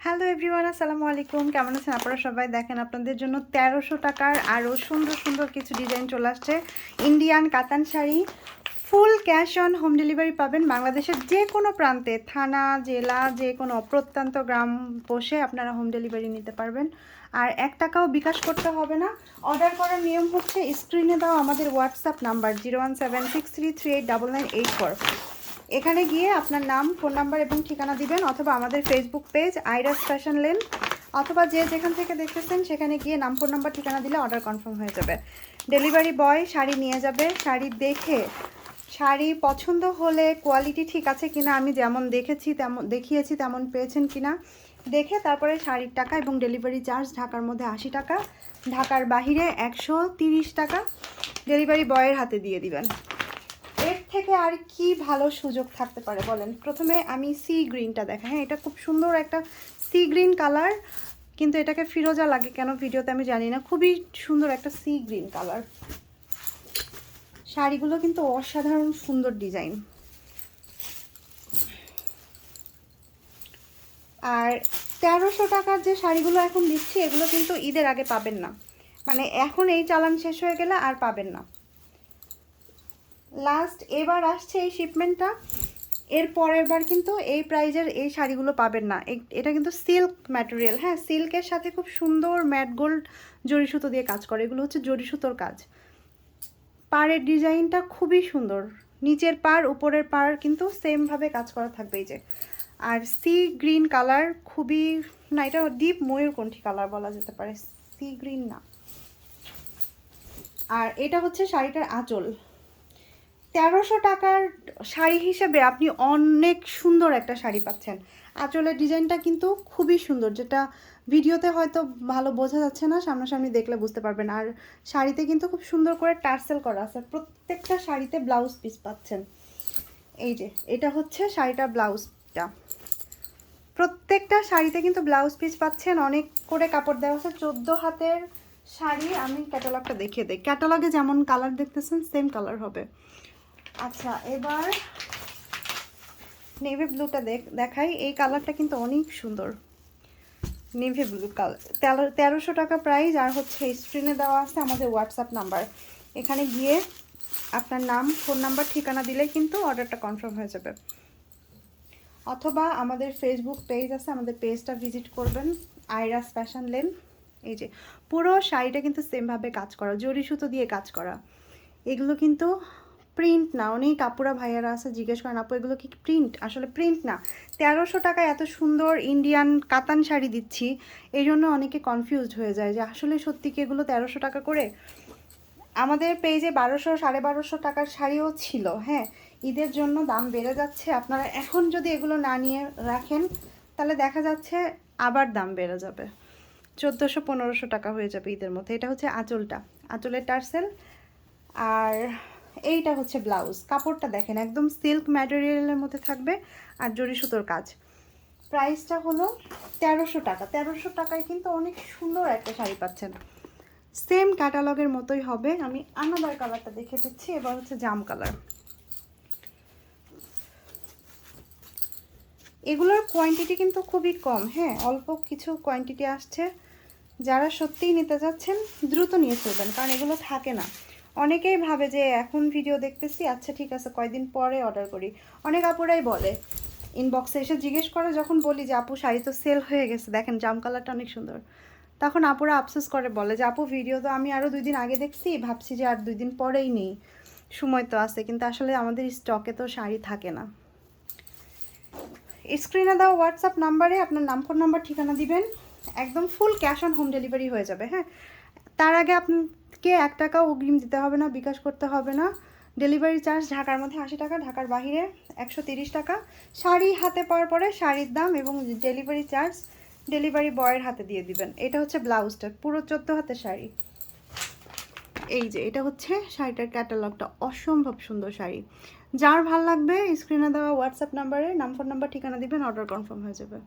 Hello everyone, আসসালামু আলাইকুম। কেমন আছেন আপনারা সবাই? দেখেন আপনাদের জন্য 1300 টাকার আরও সুন্দর সুন্দর কিছু ডিজাইন চলে আসছে। ইন্ডিয়ান কাতান sari, full cash on home delivery পাবেন বাংলাদেশের যে কোনো প্রান্তে, থানা জেলা যে কোনো অপ্রত্যন্ত গ্রাম বসে আপনারা হোম ডেলিভারি নিতে পারবেন। আর 1 টাকাও বিকাশ করতে হবে না। অর্ডার করার নিয়ম হচ্ছে স্ক্রিনে দাও আমাদের হোয়াটসঅ্যাপ নাম্বার 01763399884। এখানে গিয়ে আপনার নাম, ফোন নাম্বার এবং ঠিকানা দিবেন, অথবা আমাদের ফেসবুক পেজ আইরাস ফ্যাশন লেন, অথবা যে যেখান থেকে দেখতেছেন সেখানে গিয়ে নাম, ফোন নাম্বার, ঠিকানা দিলে অর্ডার কনফার্ম হয়ে যাবে। ডেলিভারি বয় শাড়ি নিয়ে যাবে। শাড়ি দেখে, শাড়ি পছন্দ হলে কোয়ালিটি ঠিক আছে কিনা, আমি যেমন দেখিয়েছি তেমন পেয়েছেন কিনা দেখে তারপরে শাড়ির টাকা এবং ডেলিভারি চার্জ ঢাকার মধ্যে 80 টাকা, ঢাকার বাহিরে 130 টাকা ডেলিভারি বয়ের হাতে দিয়ে দিবেন। এর থেকে আর কি ভালো সুযোগ থাকতে পারে বলেন? প্রথমে আমি সি গ্রিনটা দেখাই। হ্যাঁ, এটা খুব সুন্দর একটা সি গ্রিন কালার, কিন্তু এটাকে ফিরোজা লাগে কেন ভিডিওতে আমি জানি না। খুবই সুন্দর একটা সি গ্রিন কালার। শাড়িগুলো কিন্তু অসাধারণ সুন্দর ডিজাইন। আর 1300 টাকার যে শাড়িগুলো এখন দিচ্ছি এগুলো কিন্তু ঈদের আগে পাবেন না, মানে এখন এই চালান শেষ হয়ে গেলে আর পাবেন না। লাস্ট এবার আসছে এই শিপমেন্টটা, এর পরের বার কিন্তু এই প্রাইজের এই শাড়িগুলো পাবেন না। এটা কিন্তু সিল্ক ম্যাটেরিয়াল। হ্যাঁ, সিল্কের সাথে খুব সুন্দর ম্যাট গোল্ড জরি সুতো দিয়ে কাজ করে। এগুলো হচ্ছে জরি সুতোর কাজ। পাড়ের ডিজাইনটা খুবই সুন্দর, নিচের পাড় উপরের পাড় কিন্তু সেমভাবে কাজ করা থাকবে। এই যে, আর সি গ্রিন কালার, খুবই, না এটা ডিপ ময়ূরকণ্ঠী কালার বলা যেতে পারে, সি গ্রিন না। আর এটা হচ্ছে শাড়িটার আঁচল। 1300 টাকার শাড়ি হিসেবে আপনি অনেক সুন্দর একটা শাড়ি পাচ্ছেন। আঁচলের ডিজাইনটা কিন্তু খুবই সুন্দর, যেটা ভিডিওতে হয়তো ভালো বোঝা যাচ্ছে না, সামনাসামনি দেখলে বুঝতে পারবেন। আর শাড়িতে কিন্তু খুব সুন্দর করে টার্সেল করা আছে। প্রত্যেকটা শাড়িতে ব্লাউজ পিস পাচ্ছেন। এই যে, এটা হচ্ছে শাড়িটার ব্লাউজটা। প্রত্যেকটা শাড়িতে কিন্তু ব্লাউজ পিস পাচ্ছেন। অনেক করে কাপড় দেওয়া আছে। 14 হাতের শাড়ি। আমি ক্যাটালগটা দেখিয়ে দিই। ক্যাটালগে যেমন কালার দেখতেছেন সেম কালার হবে। আচ্ছা, এবার নেভি ব্লুটা দেখাই। এই কালারটা কিন্তু অনেক সুন্দর, নেভি ব্লু কালার। 1300 টাকা প্রাইস। আর হচ্ছে স্ক্রিনে দেওয়া আছে আমাদের হোয়াটসঅ্যাপ নাম্বার। এখানে গিয়ে আপনার নাম, ফোন নাম্বার, ঠিকানা দিলেই কিন্তু অর্ডারটা কনফার্ম হয়ে যাবে। অথবা আমাদের ফেসবুক পেজ আছে, আমাদের পেজটা ভিজিট করবেন, আইরাস ফ্যাশন লেন। এই যে, পুরো শাড়িটা কিন্তু সেমভাবে কাজ করা, জরি সুতো দিয়ে কাজ করা। এগুলো কিন্তু প্রিন্ট না। অনেক আপুরা ভাইয়ারা আছে জিজ্ঞেস করেন, আপু এগুলো কি প্রিন্ট? আসলে প্রিন্ট না। 1300 টাকায় এত সুন্দর ইন্ডিয়ান কাতান শাড়ি দিচ্ছি, এই জন্য অনেকে কনফিউজড হয়ে যায় যে আসলে সত্যি কি এগুলো 1300 টাকা করে। আমাদের পেজে 1200, 1250 টাকার শাড়িও ছিল। হ্যাঁ, ঈদের জন্য দাম বেড়ে যাচ্ছে। আপনারা এখন যদি এগুলো না নিয়ে রাখেন তাহলে দেখা যাচ্ছে আবার দাম বেড়ে যাবে, 1400-1500 টাকা হয়ে যাবে ঈদের মধ্যে। এটা হচ্ছে আঁচলটা, আঁচলের টার্সেল। আর এইটা হচ্ছে ব্লাউজ। কাপড়টা দেখেন, একদম সিল্ক ম্যাটেরিয়ালের মধ্যে থাকবে আর জরি সুতোর কাজ। প্রাইসটা হলো 1300 টাকা। 1300 টাকায় কিন্তু অনেক সুন্দর একটা শাড়ি পাচ্ছেন। সেম ক্যাটালগের মতোই হবে। আমি আনাদার কালারটা দেখে দিচ্ছি। এবার হচ্ছে জাম কালার। এগুলোর কোয়ান্টিটি কিন্তু খুবই কম। হ্যাঁ, অল্প কিছু কোয়ান্টিটি আসছে। যারা সত্যিই নিতে যাচ্ছেন দ্রুত নিয়ে ফেলবেন, কারণ এগুলো থাকে না। অনেকেই ভাবে যে এখন ভিডিও দেখতেছি, আচ্ছা ঠিক আছে কয়দিন পরে অর্ডার করি। অনেক আপুরাই বলে, ইনবক্সে এসে জিজ্ঞেস করে, যখন বলি যে আপু শাড়ি তো সেল হয়ে গেছে, দেখেন জাম কালারটা অনেক সুন্দর, তখন আপুরা আফসোস করে বলে যে আপু ভিডিও তো আমি আরও 2 দিন আগে দেখছি, ভাবছি যে আর 2 দিন পরেই নেই, সময় তো আছে, কিন্তু আসলে আমাদের স্টকে তো শাড়ি থাকে না। স্ক্রিনে দাও হোয়াটসঅ্যাপ নাম্বারে আপনার নাম, ফোন নাম্বার, ঠিকানা দিবেন। একদম full cash on home delivery হয়ে যাবে। হ্যাঁ, তার আগে আপনাকে 1 টাকাও অগ্রিম দিতে হবে না, বিকাশ করতে হবে না। ডেলিভারি চার্জ ঢাকার মধ্যে 80 টাকা, ঢাকার বাইরে 130 টাকা। শাড়ি হাতে পাওয়ার পরে শাড়ির দাম এবং ডেলিভারি চার্জ ডেলিভারি বয়ের হাতে দিয়ে দিবেন। এটা হচ্ছে ব্লাউজটা, পুরো 14 হাতের শাড়ি। এই যে, এটা হচ্ছে শাড়িটার ক্যাটালগটা। অসম্ভব সুন্দর শাড়ি। যার ভাল লাগবে স্ক্রিনে দেওয়া হোয়াটসঅ্যাপ নাম্বারে নাম, ফোন নাম্বার, ঠিকানা দিবেন, অর্ডার কনফার্ম হয়ে যাবে।